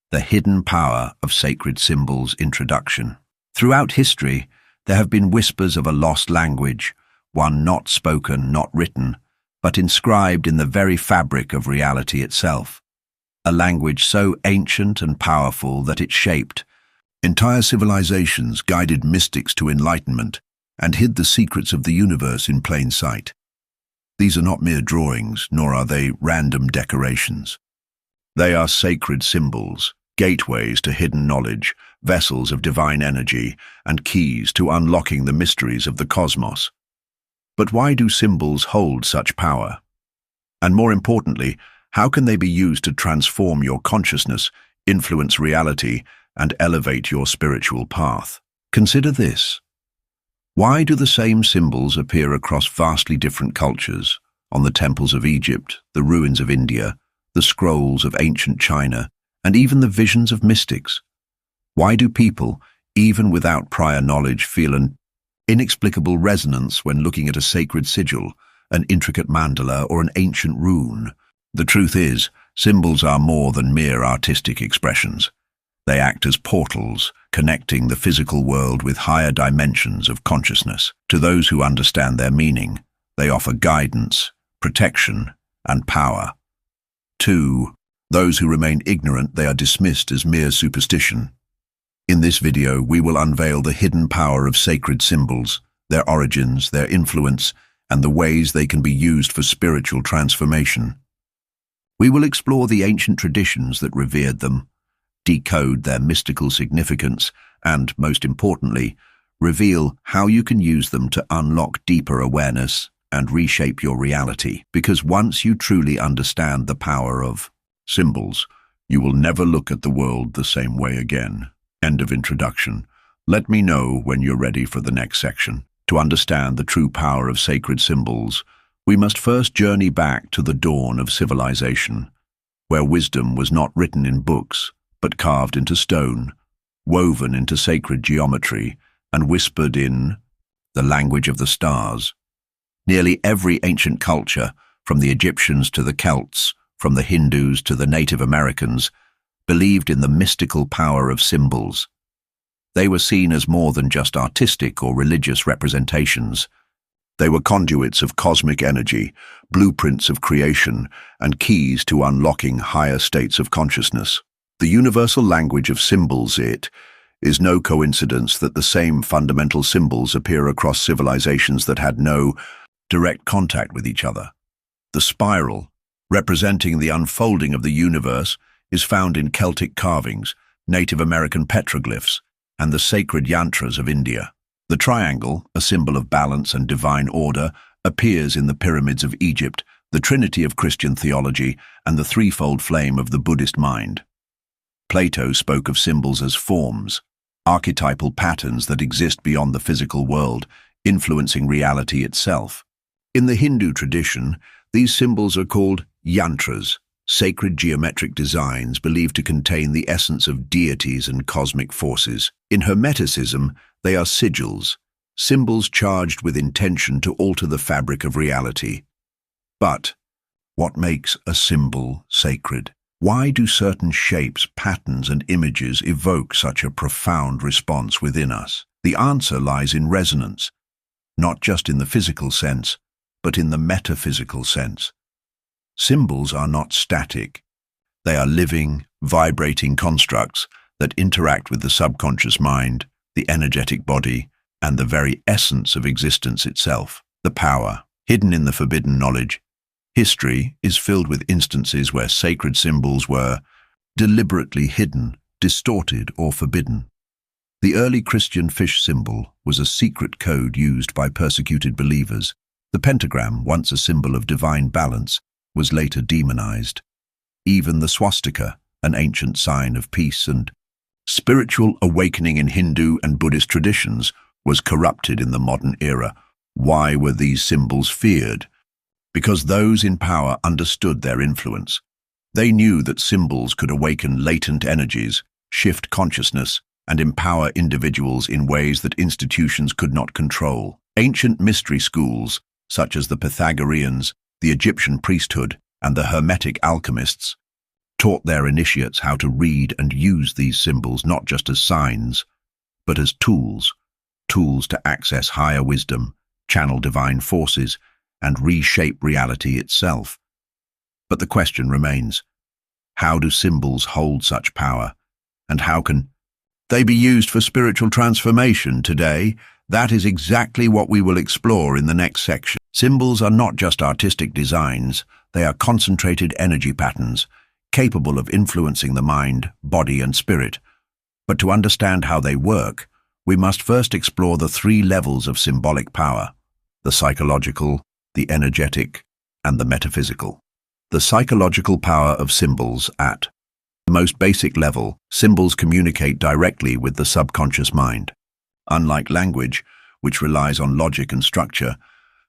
The Hidden Power of Sacred Symbols Introduction. Throughout history, there have been whispers of a lost language, one not spoken, not written, but inscribed in the very fabric of reality itself. A language so ancient and powerful that it shaped entire civilizations, guided mystics to enlightenment, and hid the secrets of the universe in plain sight. These are not mere drawings, nor are they random decorations. They are sacred symbols, gateways to hidden knowledge, vessels of divine energy, and keys to unlocking the mysteries of the cosmos. But why do symbols hold such power? And more importantly, how can they be used to transform your consciousness, influence reality, and elevate your spiritual path? Consider this. Why do the same symbols appear across vastly different cultures, on the temples of Egypt, the ruins of India, the scrolls of ancient China, and even the visions of mystics? Why do people, even without prior knowledge, feel an inexplicable resonance when looking at a sacred sigil, an intricate mandala, or an ancient rune? The truth is, symbols are more than mere artistic expressions. They act as portals, connecting the physical world with higher dimensions of consciousness. To those who understand their meaning, they offer guidance, protection, and power. To those who remain ignorant, they are dismissed as mere superstition. In this video, we will unveil the hidden power of sacred symbols, their origins, their influence, and the ways they can be used for spiritual transformation. We will explore the ancient traditions that revered them, decode their mystical significance, and, most importantly, reveal how you can use them to unlock deeper awareness and reshape your reality. Because once you truly understand the power of symbols, you will never look at the world the same way again. End of introduction. Let me know when you're ready for the next section. To understand the true power of sacred symbols, we must first journey back to the dawn of civilization, where wisdom was not written in books, but carved into stone, woven into sacred geometry, and whispered in the language of the stars. Nearly every ancient culture, from the Egyptians to the Celts, from the Hindus to the Native Americans, believed in the mystical power of symbols. They were seen as more than just artistic or religious representations. They were conduits of cosmic energy, blueprints of creation, and keys to unlocking higher states of consciousness. The universal language of symbols, it is no coincidence that the same fundamental symbols appear across civilizations that had no direct contact with each other. The spiral, representing the unfolding of the universe, is found in Celtic carvings, Native American petroglyphs, and the sacred yantras of India. The triangle, a symbol of balance and divine order, appears in the pyramids of Egypt, the trinity of Christian theology, and the threefold flame of the Buddhist mind. Plato spoke of symbols as forms, archetypal patterns that exist beyond the physical world, influencing reality itself. In the Hindu tradition, these symbols are called yantras, sacred geometric designs believed to contain the essence of deities and cosmic forces. In Hermeticism, they are sigils, symbols charged with intention to alter the fabric of reality. But what makes a symbol sacred? Why do certain shapes, patterns, and images evoke such a profound response within us? The answer lies in resonance, not just in the physical sense, but in the metaphysical sense. Symbols are not static. They are living, vibrating constructs that interact with the subconscious mind, the energetic body, and the very essence of existence itself. The power, hidden in the forbidden knowledge. History is filled with instances where sacred symbols were deliberately hidden, distorted, or forbidden. The early Christian fish symbol was a secret code used by persecuted believers. The pentagram, once a symbol of divine balance, was later demonized. Even the swastika, an ancient sign of peace and spiritual awakening in Hindu and Buddhist traditions, was corrupted in the modern era. Why were these symbols feared? Because those in power understood their influence. They knew that symbols could awaken latent energies, shift consciousness, and empower individuals in ways that institutions could not control. Ancient mystery schools, such as the Pythagoreans, the Egyptian priesthood, and the Hermetic alchemists, taught their initiates how to read and use these symbols not just as signs, but as tools to access higher wisdom, channel divine forces, and reshape reality itself. But the question remains, how do symbols hold such power, and how can they be used for spiritual transformation today? That is exactly what we will explore in the next section. Symbols are not just artistic designs, they are concentrated energy patterns, capable of influencing the mind, body, and spirit. But to understand how they work, we must first explore the three levels of symbolic power: the psychological, the energetic, and the metaphysical. The psychological power of symbols. At the most basic level, symbols communicate directly with the subconscious mind. Unlike language, which relies on logic and structure,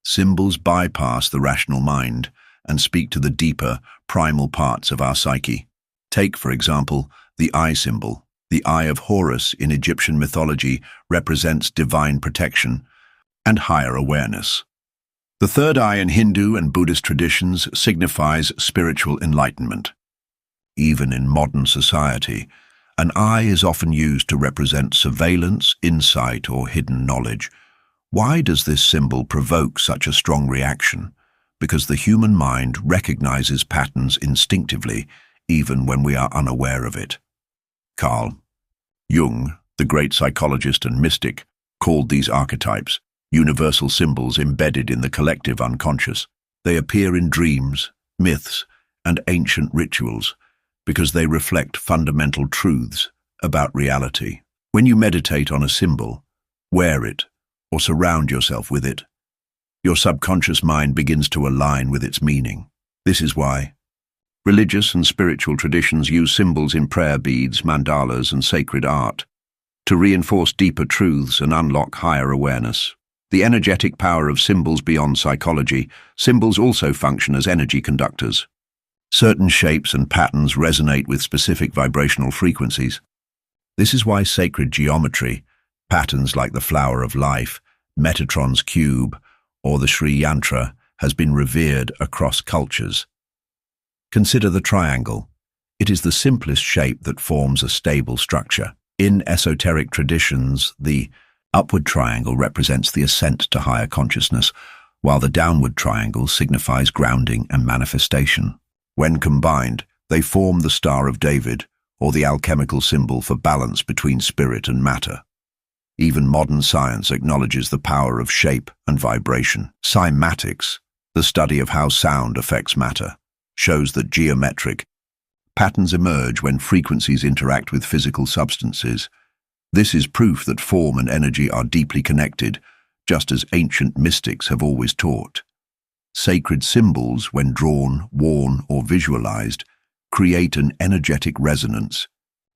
symbols bypass the rational mind and speak to the deeper, primal parts of our psyche. Take, for example, the eye symbol. The eye of Horus in Egyptian mythology represents divine protection and higher awareness. The third eye in Hindu and Buddhist traditions signifies spiritual enlightenment. Even in modern society, an eye is often used to represent surveillance, insight, or hidden knowledge. Why does this symbol provoke such a strong reaction? Because the human mind recognizes patterns instinctively, even when we are unaware of it. Carl Jung, the great psychologist and mystic, called these archetypes universal symbols embedded in the collective unconscious. They appear in dreams, myths, and ancient rituals because they reflect fundamental truths about reality. When you meditate on a symbol, wear it, or surround yourself with it, your subconscious mind begins to align with its meaning. This is why religious and spiritual traditions use symbols in prayer beads, mandalas, and sacred art to reinforce deeper truths and unlock higher awareness. The energetic power of symbols beyond psychology. Symbols also function as energy conductors. Certain shapes and patterns resonate with specific vibrational frequencies. This is why sacred geometry, patterns like the flower of life, Metatron's cube, or the Sri Yantra, has been revered across cultures. Consider the triangle. It is the simplest shape that forms a stable structure. In esoteric traditions, the upward triangle represents the ascent to higher consciousness, while the downward triangle signifies grounding and manifestation. When combined, they form the Star of David, or the alchemical symbol for balance between spirit and matter. Even modern science acknowledges the power of shape and vibration. Cymatics, the study of how sound affects matter, shows that geometric patterns emerge when frequencies interact with physical substances. This is proof that form and energy are deeply connected, just as ancient mystics have always taught. Sacred symbols, when drawn, worn, or visualized, create an energetic resonance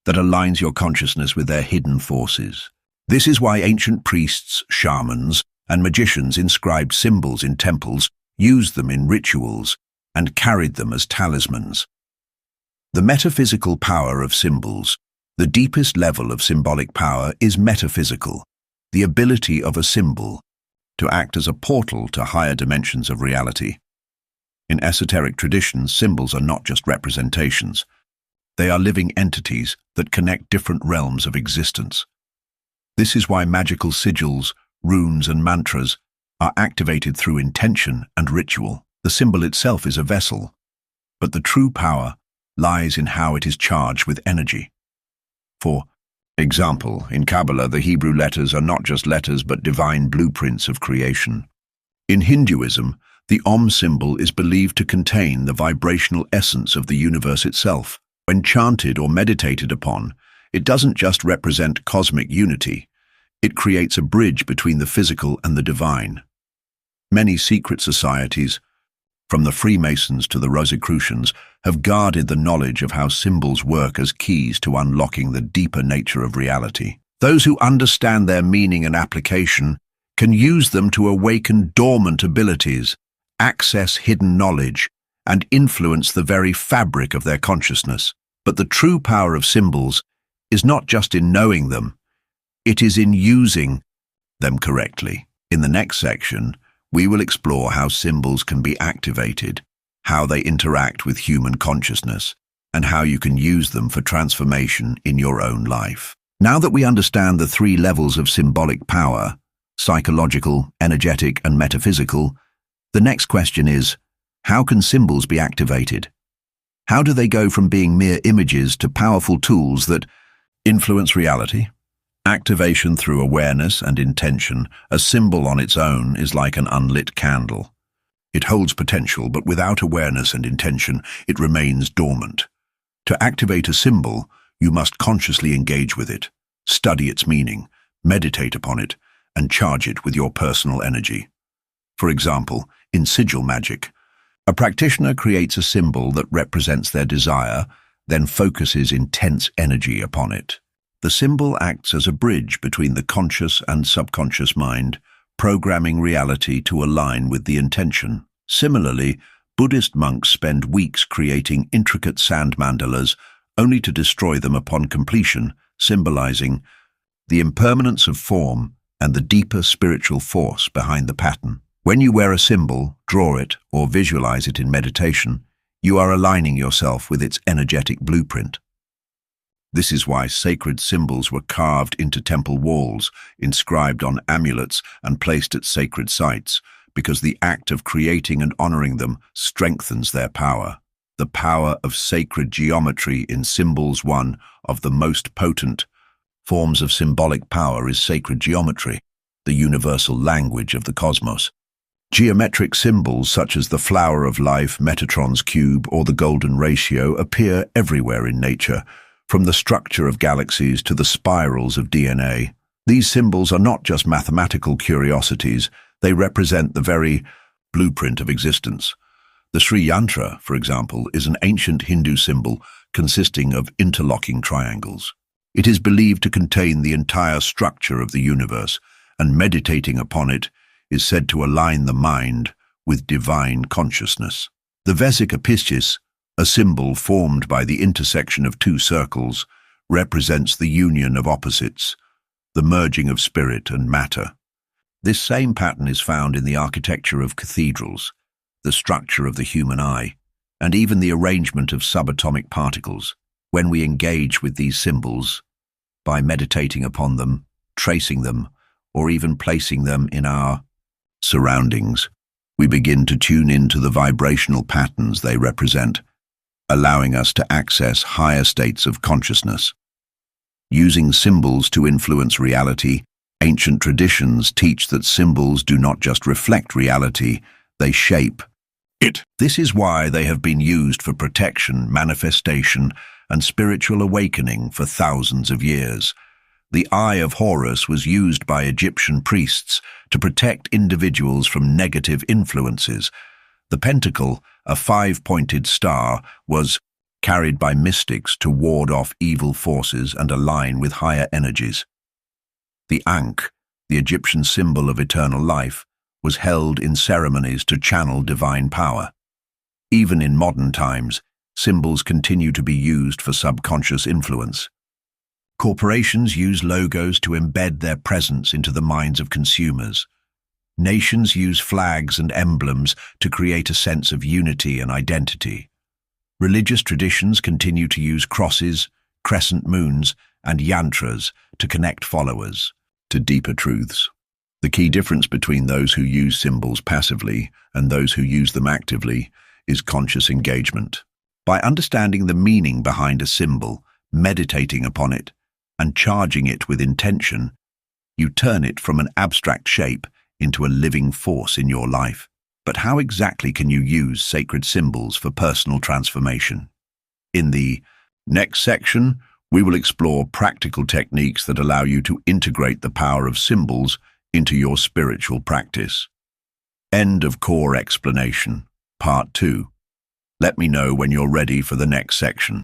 that aligns your consciousness with their hidden forces. This is why ancient priests, shamans, and magicians inscribed symbols in temples, used them in rituals, and carried them as talismans. The metaphysical power of symbols. The deepest level of symbolic power is metaphysical, the ability of a symbol to act as a portal to higher dimensions of reality. In esoteric traditions, symbols are not just representations. They are living entities that connect different realms of existence. This is why magical sigils, runes, and mantras are activated through intention and ritual. The symbol itself is a vessel, but the true power lies in how it is charged with energy. For example, in Kabbalah, the Hebrew letters are not just letters but divine blueprints of creation. In Hinduism, the Om symbol is believed to contain the vibrational essence of the universe itself. When chanted or meditated upon, it doesn't just represent cosmic unity, it creates a bridge between the physical and the divine. Many secret societies, from the Freemasons to the Rosicrucians, have guarded the knowledge of how symbols work as keys to unlocking the deeper nature of reality. Those who understand their meaning and application can use them to awaken dormant abilities, access hidden knowledge, and influence the very fabric of their consciousness. But the true power of symbols is not just in knowing them, it is in using them correctly. In the next section, we will explore how symbols can be activated, how they interact with human consciousness, and how you can use them for transformation in your own life. Now that we understand the three levels of symbolic power, psychological, energetic, and metaphysical, the next question is, how can symbols be activated? How do they go from being mere images to powerful tools that influence reality? Activation through awareness and intention. A symbol on its own is like an unlit candle. It holds potential, but without awareness and intention, it remains dormant. To activate a symbol, you must consciously engage with it, study its meaning, meditate upon it, and charge it with your personal energy. For example, in sigil magic, a practitioner creates a symbol that represents their desire, then focuses intense energy upon it. The symbol acts as a bridge between the conscious and subconscious mind, programming reality to align with the intention. Similarly, Buddhist monks spend weeks creating intricate sand mandalas only to destroy them upon completion, symbolizing the impermanence of form and the deeper spiritual force behind the pattern. When you wear a symbol, draw it, or visualize it in meditation, you are aligning yourself with its energetic blueprint. This is why sacred symbols were carved into temple walls, inscribed on amulets, and placed at sacred sites, because the act of creating and honoring them strengthens their power. The power of sacred geometry in symbols. One of the most potent forms of symbolic power is sacred geometry, the universal language of the cosmos. Geometric symbols such as the flower of life, Metatron's cube, or the golden ratio appear everywhere in nature, from the structure of galaxies to the spirals of DNA. These symbols are not just mathematical curiosities, they represent the very blueprint of existence. The Sri Yantra, for example, is an ancient Hindu symbol consisting of interlocking triangles. It is believed to contain the entire structure of the universe, and meditating upon it is said to align the mind with divine consciousness. The Vesic Apistis, a symbol formed by the intersection of two circles, represents the union of opposites, the merging of spirit and matter. This same pattern is found in the architecture of cathedrals, the structure of the human eye, and even the arrangement of subatomic particles. When we engage with these symbols, by meditating upon them, tracing them, or even placing them in our surroundings, we begin to tune into the vibrational patterns they represent, allowing us to access higher states of consciousness. Using symbols to influence reality, ancient traditions teach that symbols do not just reflect reality, they shape it. This is why they have been used for protection, manifestation, and spiritual awakening for thousands of years. The Eye of Horus was used by Egyptian priests to protect individuals from negative influences. The pentacle, a five-pointed star, was carried by mystics to ward off evil forces and align with higher energies. The Ankh, the Egyptian symbol of eternal life, was held in ceremonies to channel divine power. Even in modern times, symbols continue to be used for subconscious influence. Corporations use logos to embed their presence into the minds of consumers. Nations use flags and emblems to create a sense of unity and identity. Religious traditions continue to use crosses, crescent moons, and yantras to connect followers to deeper truths. The key difference between those who use symbols passively and those who use them actively is conscious engagement. By understanding the meaning behind a symbol, meditating upon it, and charging it with intention, you turn it from an abstract shape into a living force in your life. But how exactly can you use sacred symbols for personal transformation? In the next section, we will explore practical techniques that allow you to integrate the power of symbols into your spiritual practice. End of core explanation, part 2. Let me know when you're ready for the next section.